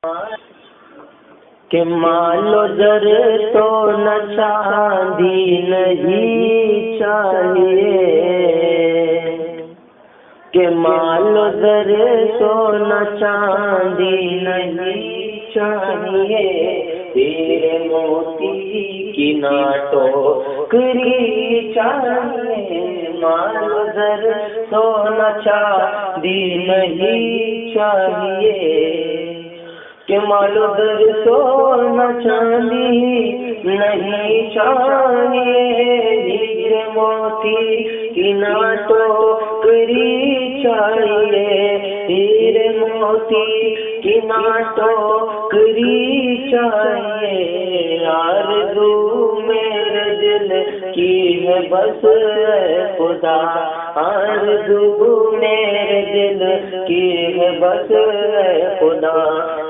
کہ مال و زر تو نہ چاندی نہیں چاہیے، کہ مال و زر تو نہ چاندی نہیں چاہیے، ہیرے موتی کی نہ ٹوکری چاہیے، مال و زر تو نہ چاندی نہیں چاہیے، کہ مال و زر سونا چاندی نہیں چاہیے، ہیرے موتی کی نہ ٹوکری چاہیے، ہیرے موتی کی نہ ٹوکری چاہیے، آرزو میرے دل کی ہے بس اے خدا، آرزو میرے دل کی ہے بس اے خدا،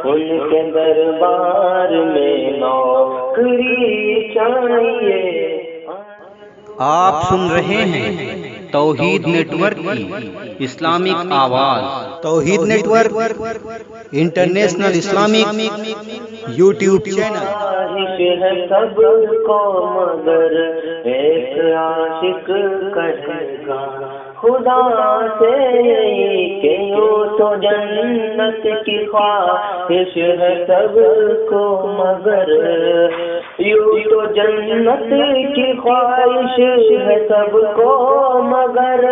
ان کے دربار میں نوکری چاہیے۔ آپ سن رہے ہیں توحید نیٹ ورک کی اسلامک آواز۔ Tauheed network international Islamic YouTube channel. خواہش ہے سب کو مگر ایک عاشق کہے گا خدا سے، کہ یوں تو جنت کی خواہش ہے سب کو مگر، یوں تو جنت کی خواہش ہے سب کو مگر،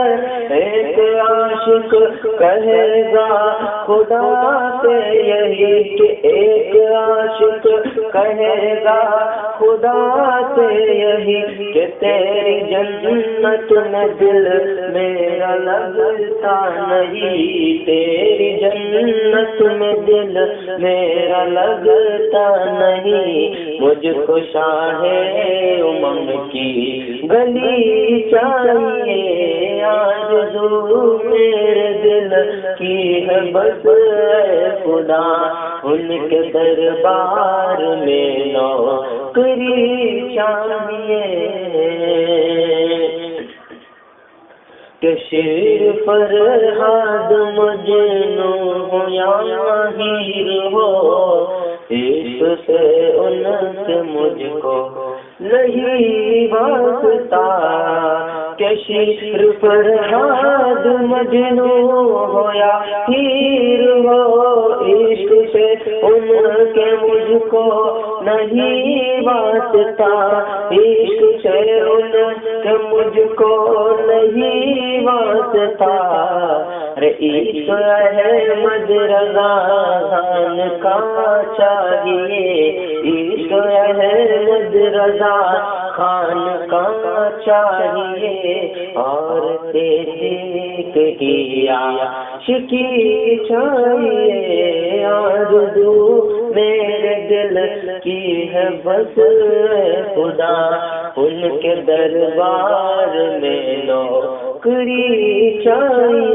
ایک عاشق کہے گا خدا سے یہی، کہ ایک عاشق کہے گا خدا سے یہی، کہ تیری جنت میں دل میرا لگتا نہیں، تیری جنت میں دل میرا لگتا نہیں، مجھ کو شاہ امم کی گلی چاہیے، آرزو میرے دل کی ہے بس اے خدا، ان کے دربار میں نوکری چاہیے، کہ شیر فرہاد مجنوں ہو یا ماہر ہو، عشق سے ان سے مجھ کو نہیں واسطہ، کہ شیر فرہاد مجنوں ہو یا ہیر ہو، عشق سے ان کے مجھ کو نہیں واسطہ، عشق سے ان کے مجھ کو نہیں واسطہ، رے عشق احمد رضا خان کا چاہیے، عشق احمد رضا خان کا چاہیے، اور صدیق کی عاشقی چاہیے، آرزو میرے دل کی ہے بس اے خدا، ان کے دربار میں نوکری چاہیے۔